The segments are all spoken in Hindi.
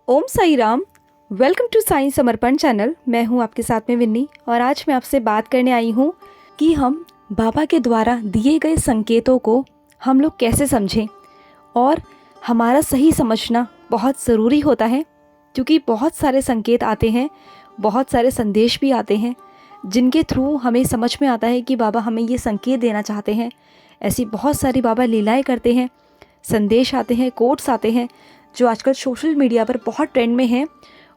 Om Sai Ram. Welcome to Sai Samarpan channel. मैं हूं आपके साथ में विन्नी और आज मैं आपसे बात करने आई हूं कि हम बाबा के द्वारा दिए गए संकेतों को हम लोग कैसे समझें। और हमारा सही समझना बहुत ज़रूरी होता है क्योंकि बहुत सारे संकेत आते हैं, बहुत सारे संदेश भी आते हैं जिनके थ्रू हमें समझ में आता है कि बाबा हमें ये संकेत देना चाहते हैं। ऐसी बहुत सारी बाबा लीलाएं करते हैं, संदेश आते हैं, कोट्स आते हैं जो आजकल सोशल मीडिया पर बहुत ट्रेंड में हैं।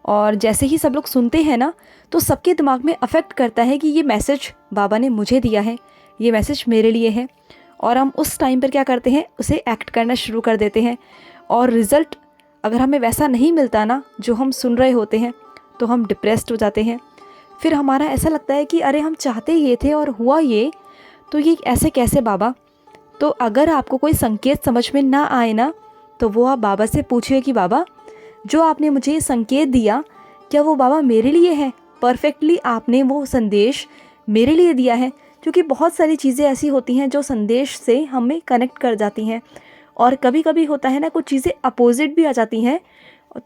और जैसे ही सब लोग सुनते हैं ना, तो सबके दिमाग में अफेक्ट करता है कि ये मैसेज बाबा ने मुझे दिया है, ये मैसेज मेरे लिए है। और हम उस टाइम पर क्या करते हैं, उसे एक्ट करना शुरू कर देते हैं। और रिज़ल्ट अगर हमें वैसा नहीं मिलता ना जो हम सुन रहे होते हैं, तो हम डिप्रेस्ड हो जाते हैं। फिर हमारा ऐसा लगता है कि अरे हम चाहते ये थे और हुआ ये, तो ये ऐसे कैसे बाबा। तो अगर आपको कोई संकेत समझ में ना आए ना, तो वो आप बाबा से पूछिए कि बाबा जो आपने मुझे ये संकेत दिया, क्या वो बाबा मेरे लिए है, परफेक्टली आपने वो संदेश मेरे लिए दिया है। क्योंकि बहुत सारी चीज़ें ऐसी होती हैं जो संदेश से हमें कनेक्ट कर जाती हैं। और कभी कभी होता है ना, कुछ चीज़ें अपोजिट भी आ जाती हैं,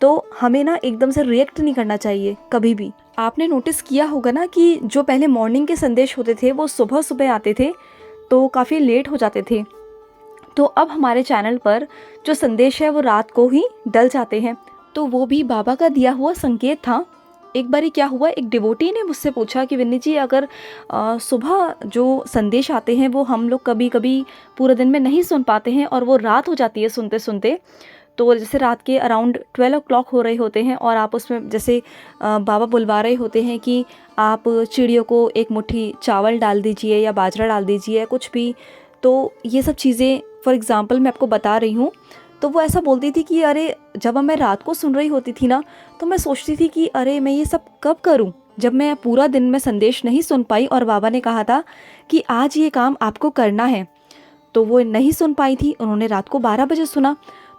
तो हमें ना एकदम से रिएक्ट नहीं करना चाहिए कभी भी। आपने नोटिस किया होगा ना कि जो पहले मॉर्निंग के संदेश होते थे वो सुबह सुबह आते थे, तो काफ़ी लेट हो जाते थे। तो अब हमारे चैनल पर जो संदेश है वो रात को ही डल जाते हैं। तो वो भी बाबा का दिया हुआ संकेत था। एक बारी क्या हुआ, एक डिवोटी ने मुझसे पूछा कि विन्नी जी, अगर सुबह जो संदेश आते हैं वो हम लोग कभी कभी पूरे दिन में नहीं सुन पाते हैं और वो रात हो जाती है सुनते सुनते, तो जैसे रात के अराउंड 12 o'clock हो रहे होते हैं और आप उसमें जैसे बाबा बुलवा रहे होते हैं कि आप चिड़ियों को एक मुट्ठी चावल डाल दीजिए या बाजरा डाल दीजिए या कुछ भी। तो ये सब चीज़ें फॉर एग्ज़ाम्पल मैं आपको बता रही हूँ। तो वो ऐसा बोलती थी कि अरे जब मैं रात को सुन रही होती थी ना, तो मैं सोचती थी कि अरे मैं ये सब कब करूँ, जब मैं पूरा दिन में संदेश नहीं सुन पाई और बाबा ने कहा था कि आज ये काम आपको करना है। तो वो नहीं सुन पाई थी, उन्होंने रात को 12 बजे सुना।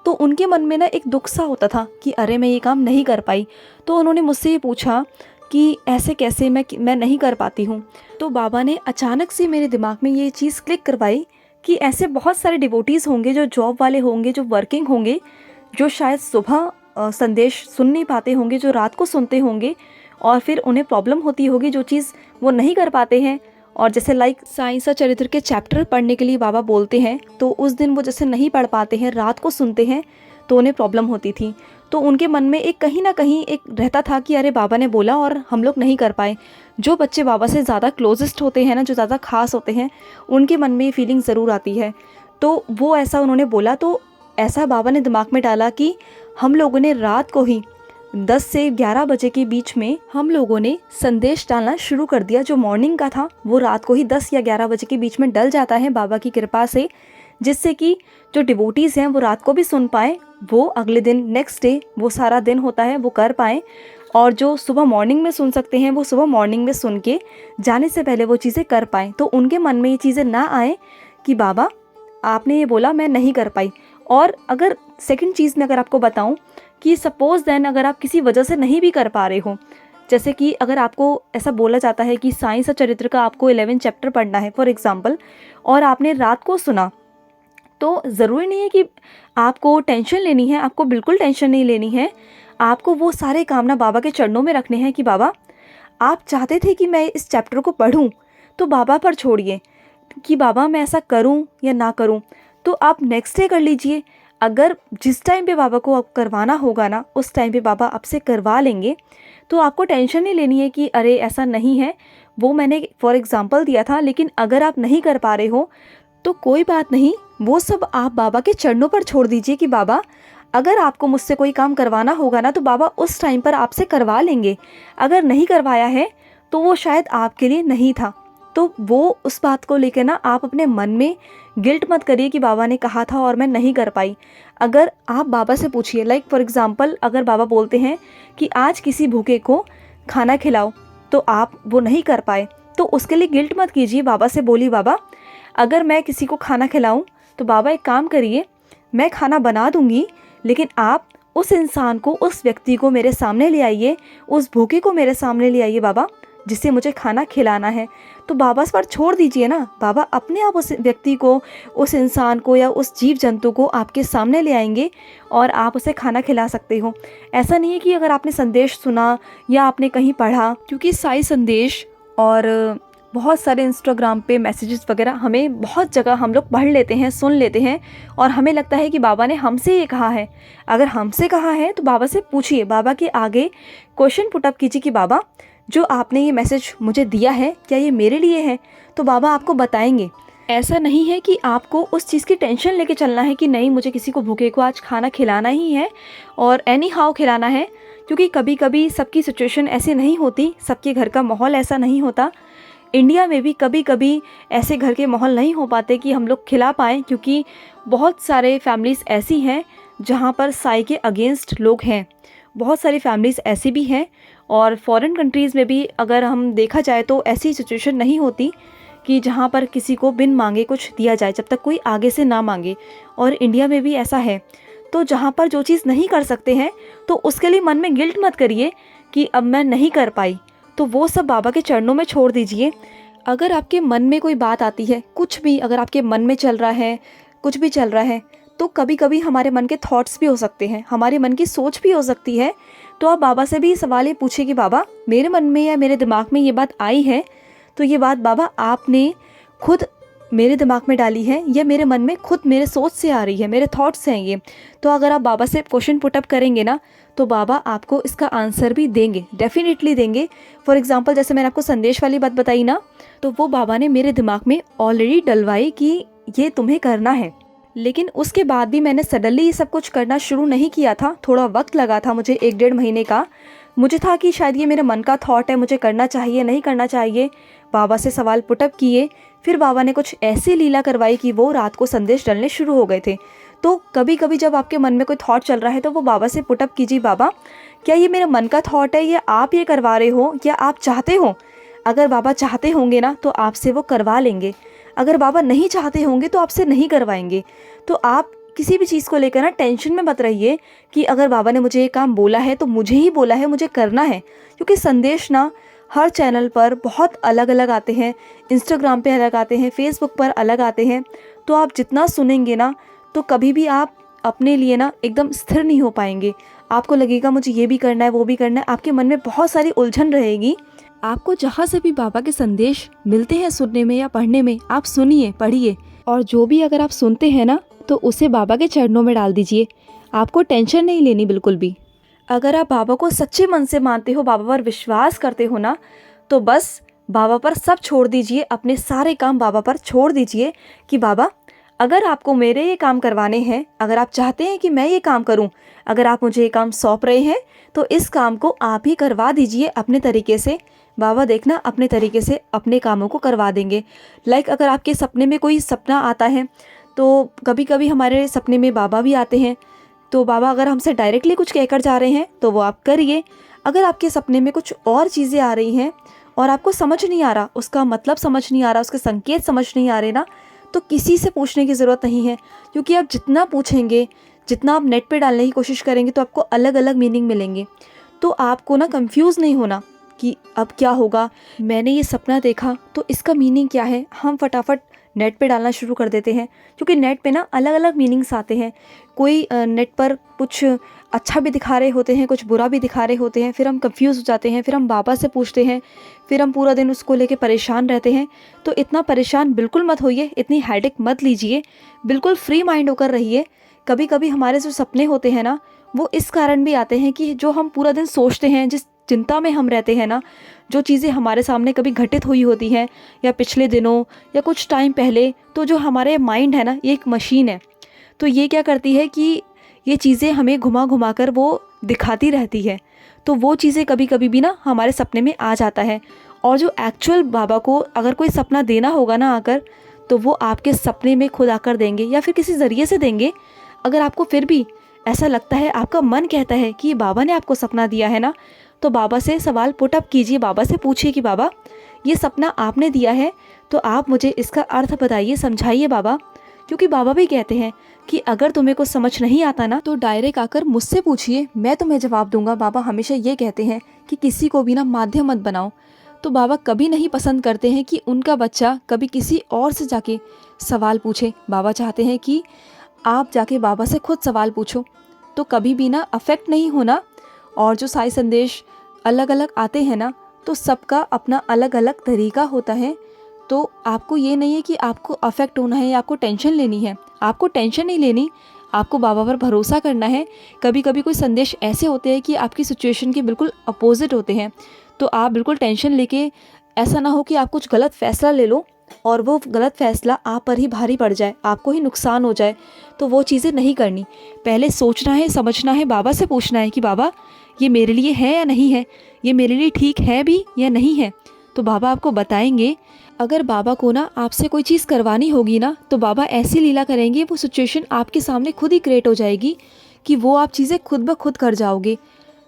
तो उनके मन में ना एक दुख सा होता था कि अरे मैं ये काम नहीं कर पाई। तो उन्होंने मुझसे ये पूछा कि ऐसे कैसे मैं नहीं कर पाती हूँ। तो बाबा ने अचानक से मेरे दिमाग में ये चीज़ क्लिक करवाई कि ऐसे बहुत सारे डिवोटीज़ होंगे जो जॉब वाले होंगे, जो वर्किंग होंगे, जो शायद सुबह संदेश सुन नहीं पाते होंगे, जो रात को सुनते होंगे और फिर उन्हें प्रॉब्लम होती होगी, जो चीज़ वो नहीं कर पाते हैं। और जैसे लाइक साईं सचरित्र के चैप्टर पढ़ने के लिए बाबा बोलते हैं, तो उस दिन वो जैसे नहीं पढ़ पाते हैं, रात को सुनते हैं, तो उन्हें प्रॉब्लम होती थी। तो उनके मन में एक कहीं ना कहीं एक रहता था कि अरे बाबा ने बोला और हम लोग नहीं कर पाए। जो बच्चे बाबा से ज़्यादा क्लोजेस्ट होते हैं ना, जो ज़्यादा खास होते हैं, उनके मन में ये फीलिंग ज़रूर आती है। तो वो ऐसा उन्होंने बोला, तो ऐसा बाबा ने दिमाग में डाला कि हम लोगों ने रात को ही 10 से 11 बजे के बीच में हम लोगों ने संदेश डालना शुरू कर दिया। जो मॉर्निंग का था वो रात को ही 10 या 11 बजे के बीच में डल जाता है बाबा की कृपा से, जिससे कि जो डिवोटीज़ हैं वो रात को भी सुन पाएँ, वो अगले दिन नेक्स्ट डे वो सारा दिन होता है वो कर पाएँ। और जो सुबह मॉर्निंग में सुन सकते हैं वो सुबह मॉर्निंग में सुन के जाने से पहले वो चीज़ें कर पाएँ। तो उनके मन में ये चीज़ें ना आए कि बाबा आपने ये बोला मैं नहीं कर पाई। और अगर सेकंड चीज़ में अगर आपको बताऊं कि सपोज़ देन अगर आप किसी वजह से नहीं भी कर पा रहे हो, जैसे कि अगर आपको ऐसा बोला जाता है कि साईं सचरित्र का आपको 11 चैप्टर पढ़ना है फॉर एग्ज़ाम्पल, और आपने रात को सुना, तो ज़रूरी नहीं है कि आपको टेंशन लेनी है, आपको बिल्कुल टेंशन नहीं लेनी है। आपको वो सारे काम ना बाबा के चरणों में रखने हैं कि बाबा आप चाहते थे कि मैं इस चैप्टर को पढूं, तो बाबा पर छोड़िए कि बाबा मैं ऐसा करूं या ना करूं, तो आप नेक्स्ट डे कर लीजिए। अगर जिस टाइम पे बाबा को आप करवाना होगा ना, उस टाइम पे बाबा आपसे करवा लेंगे। तो आपको टेंशन नहीं लेनी है कि अरे ऐसा नहीं है, वो मैंने फॉर एग्ज़ाम्पल दिया था। लेकिन अगर आप नहीं कर पा रहे हो तो कोई बात नहीं, वो सब आप बाबा के चरणों पर छोड़ दीजिए कि बाबा अगर आपको मुझसे कोई काम करवाना होगा ना, तो बाबा उस टाइम पर आपसे करवा लेंगे। अगर नहीं करवाया है तो वो शायद आपके लिए नहीं था। तो वो उस बात को लेकर ना आप अपने मन में गिल्ट मत करिए कि बाबा ने कहा था और मैं नहीं कर पाई। अगर आप बाबा से पूछिए, लाइक फॉर एग्ज़ाम्पल अगर बाबा बोलते हैं कि आज किसी भूखे को खाना खिलाओ, तो आप वो नहीं कर पाए, तो उसके लिए गिल्ट मत कीजिए। बाबा से बोलिए बाबा अगर मैं किसी को खाना खिलाऊं, तो बाबा एक काम करिए, मैं खाना बना दूंगी, लेकिन आप उस इंसान को, उस व्यक्ति को मेरे सामने ले आइए, उस भूखे को मेरे सामने ले आइए बाबा, जिसे मुझे खाना खिलाना है। तो बाबा इस पर छोड़ दीजिए ना, बाबा अपने आप उस व्यक्ति को, उस इंसान को या उस जीव जंतु को आपके सामने ले आएंगे और आप उसे खाना खिला सकते हो। ऐसा नहीं है कि अगर आपने संदेश सुना या आपने कहीं पढ़ा, क्योंकि साई संदेश और बहुत सारे इंस्टाग्राम पे मैसेजेस वगैरह हमें बहुत जगह हम लोग पढ़ लेते हैं, सुन लेते हैं और हमें लगता है कि बाबा ने हमसे ये कहा है। अगर हमसे कहा है तो बाबा से पूछिए, बाबा के आगे क्वेश्चन पुटअप कीजिए कि बाबा जो आपने ये मैसेज मुझे दिया है क्या ये मेरे लिए है? तो बाबा आपको बताएंगे। ऐसा नहीं है कि आपको उस चीज़ की टेंशन लेके चलना है कि नहीं मुझे किसी को भूखे को आज खाना खिलाना ही है और एनी हाउ खिलाना है, क्योंकि कभी कभी सबकी सिचुएशन ऐसी नहीं होती, सबके घर का माहौल ऐसा नहीं होता। इंडिया में भी कभी कभी ऐसे घर के माहौल नहीं हो पाते कि हम लोग खिला पाएँ, क्योंकि बहुत सारे फैमिलीज़ ऐसी हैं जहाँ पर साई के अगेंस्ट लोग हैं। बहुत सारी फैमिलीज़ ऐसी भी हैं और फॉरेन कंट्रीज़ में भी अगर हम देखा जाए तो ऐसी सिचुएशन नहीं होती कि जहाँ पर किसी को बिन मांगे कुछ दिया जाए, जब तक कोई आगे से ना मांगे। और इंडिया में भी ऐसा है। तो जहाँ पर जो चीज़ नहीं कर सकते हैं तो उसके लिए मन में गिल्ट मत करिए कि अब मैं नहीं कर पाई, तो वो सब बाबा के चरणों में छोड़ दीजिए। अगर आपके मन में कोई बात आती है, कुछ भी अगर आपके मन में चल रहा है, कुछ भी चल रहा है, तो कभी कभी हमारे मन के थॉट्स भी हो सकते हैं, हमारे मन की सोच भी हो सकती है। तो आप बाबा से भी सवाल ये पूछिए कि बाबा मेरे मन में या मेरे दिमाग में ये बात आई है, तो ये बात बाबा आपने खुद मेरे दिमाग में डाली है या मेरे मन में खुद मेरे सोच से आ रही है, मेरे थॉट्स हैं ये। तो अगर आप बाबा से क्वेश्चन पुटअप करेंगे ना तो बाबा आपको इसका आंसर भी देंगे, डेफिनेटली देंगे। फॉर एग्जांपल जैसे मैंने आपको संदेश वाली बात बताई ना, तो वो बाबा ने मेरे दिमाग में ऑलरेडी डलवाई कि ये तुम्हें करना है। लेकिन उसके बाद भी मैंने सडनली ये सब कुछ करना शुरू नहीं किया था, थोड़ा वक्त लगा था मुझे, 1-1.5 महीने का। मुझे था कि शायद ये मेरे मन का थॉट है, मुझे करना चाहिए नहीं करना चाहिए। बाबा से सवाल पुटअप किए, फिर बाबा ने कुछ ऐसी लीला करवाई कि वो रात को संदेश डलने शुरू हो गए थे। तो कभी कभी जब आपके मन में कोई थॉट चल रहा है तो वो बाबा से पुटअप कीजिए, बाबा क्या ये मेरे मन का थॉट है या आप ये करवा रहे हो या आप चाहते हो? अगर बाबा चाहते होंगे ना तो आपसे वो करवा लेंगे, अगर बाबा नहीं चाहते होंगे तो आपसे नहीं करवाएंगे। तो आप किसी भी चीज़ को लेकर ना टेंशन में मत रहिए कि अगर बाबा ने मुझे ये काम बोला है तो मुझे ही बोला है, मुझे करना है। क्योंकि संदेश ना हर चैनल पर बहुत अलग अलग आते हैं, इंस्टाग्राम पे अलग आते हैं, फेसबुक पर अलग आते हैं। तो आप जितना सुनेंगे ना तो कभी भी आप अपने लिए ना एकदम स्थिर नहीं हो पाएंगे। आपको लगेगा मुझे ये भी करना है, वो भी करना है, आपके मन में बहुत सारी उलझन रहेगी। आपको जहाँ से भी बाबा के संदेश मिलते हैं सुनने में या पढ़ने में, आप सुनिए, पढ़िए, और जो भी अगर आप सुनते हैं ना तो उसे बाबा के चरणों में डाल दीजिए। आपको टेंशन नहीं लेनी बिल्कुल भी। अगर आप बाबा को सच्चे मन से मानते हो, बाबा पर विश्वास करते हो ना, तो बस बाबा पर सब छोड़ दीजिए, अपने सारे काम बाबा पर छोड़ दीजिए कि बाबा अगर आपको मेरे ये काम करवाने हैं, अगर आप चाहते हैं कि मैं ये काम करूं, अगर आप मुझे ये काम सौंप रहे हैं तो इस काम को आप ही करवा दीजिए अपने तरीके से। बाबा देखना अपने तरीके से अपने कामों को करवा देंगे। लाइक अगर आपके सपने में कोई सपना आता है तो कभी कभी हमारे सपने में बाबा भी आते हैं। तो बाबा अगर हमसे डायरेक्टली कुछ कहकर जा रहे हैं तो वो आप करिए। अगर आपके सपने में कुछ और चीज़ें आ रही हैं और आपको समझ नहीं आ रहा, उसका मतलब समझ नहीं आ रहा, उसके संकेत समझ नहीं आ रहे ना, तो किसी से पूछने की ज़रूरत नहीं है। क्योंकि आप जितना पूछेंगे, जितना आप नेट पे डालने की कोशिश करेंगे तो आपको अलग अलग मीनिंग मिलेंगे। तो आपको ना कंफ्यूज नहीं होना कि अब क्या होगा, मैंने ये सपना देखा तो इसका मीनिंग क्या है। हम फटाफट नेट पे डालना शुरू कर देते हैं, क्योंकि नेट पे ना अलग अलग मीनिंग्स आते हैं। कोई नेट पर कुछ अच्छा भी दिखा रहे होते हैं, कुछ बुरा भी दिखा रहे होते हैं। फिर हम कंफ्यूज हो जाते हैं, फिर हम बाबा से पूछते हैं, फिर हम पूरा दिन उसको लेके परेशान रहते हैं। तो इतना परेशान बिल्कुल मत होइए, इतनी हेडेक मत लीजिए, बिल्कुल फ्री माइंड होकर रहिए। कभी कभी हमारे जो सपने होते हैं ना वो इस कारण भी आते हैं कि जो हम पूरा दिन सोचते हैं, जिस चिंता में हम रहते हैं ना, जो चीज़ें हमारे सामने कभी घटित हुई होती हैं या पिछले दिनों या कुछ टाइम पहले, तो जो हमारे माइंड है ना ये एक मशीन है। तो ये क्या करती है कि ये चीज़ें हमें घुमा घुमा कर वो दिखाती रहती है। तो वो चीज़ें कभी कभी भी ना हमारे सपने में आ जाता है। और जो एक्चुअल बाबा को अगर कोई सपना देना होगा ना आकर, तो वो आपके सपने में खुद आकर देंगे या फिर किसी ज़रिए से देंगे। अगर आपको फिर भी ऐसा लगता है, आपका मन कहता है कि बाबा ने आपको सपना दिया है ना, तो बाबा से सवाल पुटअप कीजिए, बाबा से पूछिए कि बाबा ये सपना आपने दिया है तो आप मुझे इसका अर्थ बताइए, समझाइए बाबा। क्योंकि बाबा भी कहते हैं कि अगर तुम्हें कुछ समझ नहीं आता ना तो डायरेक्ट आकर मुझसे पूछिए, मैं तुम्हें जवाब दूंगा। बाबा हमेशा ये कहते हैं कि किसी को भी ना माध्यम मत बनाओ। तो बाबा कभी नहीं पसंद करते हैं कि उनका बच्चा कभी किसी और से जाके सवाल पूछे। बाबा चाहते हैं कि आप जाके बाबा से खुद सवाल पूछो। तो कभी भी ना अफेक्ट नहीं होना। और जो साई संदेश अलग अलग आते हैं ना, तो सबका अपना अलग अलग तरीका होता है। तो आपको ये नहीं है कि आपको अफेक्ट होना है या आपको टेंशन लेनी है। आपको टेंशन नहीं लेनी, आपको बाबा पर भरोसा करना है। कभी कभी कोई संदेश ऐसे होते हैं कि आपकी सिचुएशन के बिल्कुल अपोजिट होते हैं, तो आप बिल्कुल टेंशन लेके ऐसा ना हो कि आप कुछ गलत फैसला ले लो और वो गलत फैसला आप पर ही भारी पड़ जाए, आपको ही नुकसान हो जाए। तो वो चीज़ें नहीं करनी। पहले सोचना है, समझना है, बाबा से पूछना है कि बाबा ये मेरे लिए है या नहीं है, ये मेरे लिए ठीक है भी या नहीं है। तो बाबा आपको बताएंगे। अगर बाबा को ना आपसे कोई चीज़ करवानी होगी ना, तो बाबा ऐसी लीला करेंगे, वो सिचुएशन आपके सामने खुद ही क्रिएट हो जाएगी कि वो आप चीज़ें खुद ब खुद कर जाओगे,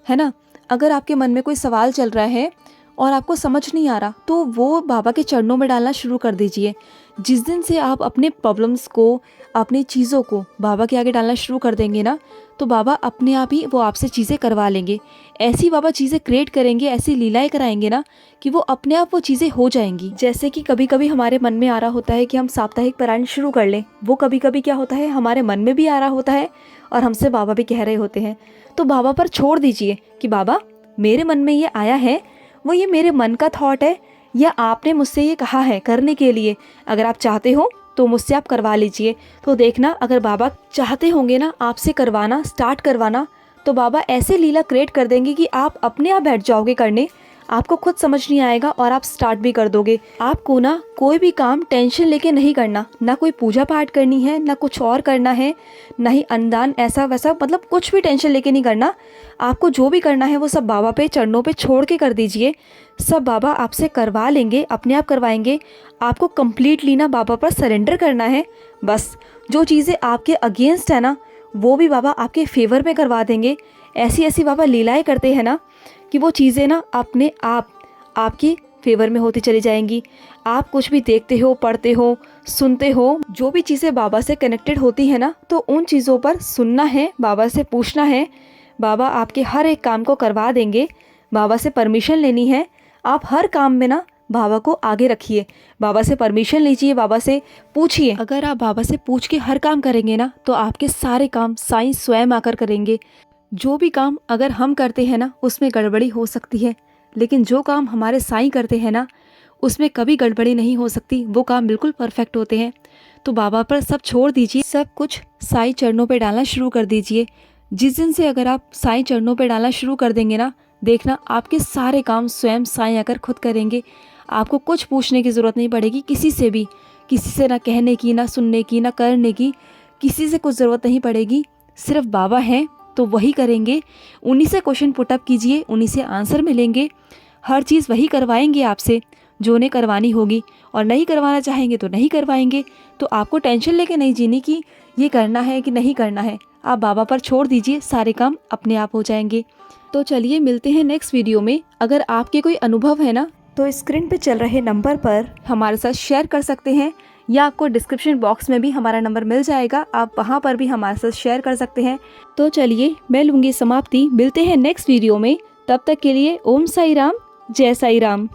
है ना। अगर आपके मन में कोई सवाल चल रहा है और आपको समझ नहीं आ रहा, तो वो बाबा के चरणों में डालना शुरू कर दीजिए। जिस दिन से आप अपने प्रॉब्लम्स को, अपनी चीज़ों को बाबा के आगे डालना शुरू कर देंगे ना, तो बाबा अपने आप ही वो आपसे चीज़ें करवा लेंगे। ऐसी बाबा चीज़ें क्रिएट करेंगे, ऐसी लीलाएं कराएंगे ना कि वो अपने आप वो चीज़ें हो जाएंगी। जैसे कि कभी कभी हमारे मन में आ रहा होता है कि हम साप्ताहिक पारायण शुरू कर लें। वो कभी कभी क्या होता है, हमारे मन में भी आ रहा होता है और हमसे बाबा भी कह रहे होते हैं। तो बाबा पर छोड़ दीजिए कि बाबा मेरे मन में ये आया है, वो ये मेरे मन का थॉट है या आपने मुझसे ये कहा है करने के लिए। अगर आप चाहते हो तो मुझसे आप करवा लीजिए। तो देखना, अगर बाबा चाहते होंगे ना आपसे करवाना, स्टार्ट करवाना, तो बाबा ऐसे लीला क्रिएट कर देंगे कि आप अपने आप बैठ जाओगे करने। आपको खुद समझ नहीं आएगा और आप स्टार्ट भी कर दोगे। आपको ना कोई भी काम टेंशन लेके नहीं करना, ना कोई पूजा पाठ करनी है, ना कुछ और करना है, ना ही अन्नदान ऐसा वैसा, मतलब कुछ भी टेंशन लेके नहीं करना। आपको जो भी करना है वो सब बाबा पे चरणों पे छोड़ के कर दीजिए। सब बाबा आपसे करवा लेंगे, अपने आप करवाएंगे। आपको कम्प्लीटली ना बाबा पर सरेंडर करना है। बस जो चीज़ें आपके अगेंस्ट है ना, वो भी बाबा आपके फेवर में करवा देंगे। ऐसी ऐसी बाबा लीलाएं करते हैं ना कि वो चीज़ें ना अपने आप आपके फेवर में होती चली जाएंगी। आप कुछ भी देखते हो, पढ़ते हो, सुनते हो, जो भी चीज़ें बाबा से कनेक्टेड होती है ना, तो उन चीज़ों पर सुनना है, बाबा से पूछना है। बाबा आपके हर एक काम को करवा देंगे। बाबा से परमिशन लेनी है। आप हर काम में ना बाबा को आगे रखिए, बाबा से परमिशन लीजिए, बाबा से पूछिए। अगर आप बाबा से पूछ के हर काम करेंगे ना, तो आपके सारे काम साईं स्वयं आकर करेंगे। जो भी काम अगर हम करते हैं ना, उसमें गड़बड़ी हो सकती है, लेकिन जो काम हमारे साईं करते हैं ना, उसमें कभी गड़बड़ी नहीं हो सकती। वो काम बिल्कुल परफेक्ट होते हैं। तो बाबा पर सब छोड़ दीजिए, सब कुछ साईं चरणों पे डालना शुरू कर दीजिए। जिस दिन से अगर आप साईं चरणों पे डालना शुरू कर देंगे ना, देखना आपके सारे काम स्वयं साईं आकर खुद करेंगे। आपको कुछ पूछने की ज़रूरत नहीं पड़ेगी किसी से भी, किसी से ना कहने की, ना सुनने की, ना करने की, किसी से कुछ ज़रूरत नहीं पड़ेगी। सिर्फ बाबा हैं तो वही करेंगे। उन्हीं से क्वेश्चन पुटअप कीजिए, उन्हीं से आंसर मिलेंगे। हर चीज़ वही करवाएंगे आपसे जो उन्हें करवानी होगी, और नहीं करवाना चाहेंगे तो नहीं करवाएंगे। तो आपको टेंशन लेके नहीं जीनी कि ये करना है कि नहीं करना है। आप बाबा पर छोड़ दीजिए, सारे काम अपने आप हो जाएंगे। तो चलिए मिलते हैं नेक्स्ट वीडियो में। अगर आपके कोई अनुभव है ना, तो स्क्रीन पे चल रहे नंबर पर हमारे साथ शेयर कर सकते हैं, या आपको डिस्क्रिप्शन बॉक्स में भी हमारा नंबर मिल जाएगा, आप वहाँ पर भी हमारे साथ शेयर कर सकते हैं। तो चलिए मैं लूँगी समाप्ति, मिलते हैं नेक्स्ट वीडियो में। तब तक के लिए ओम साई राम, जय साई राम।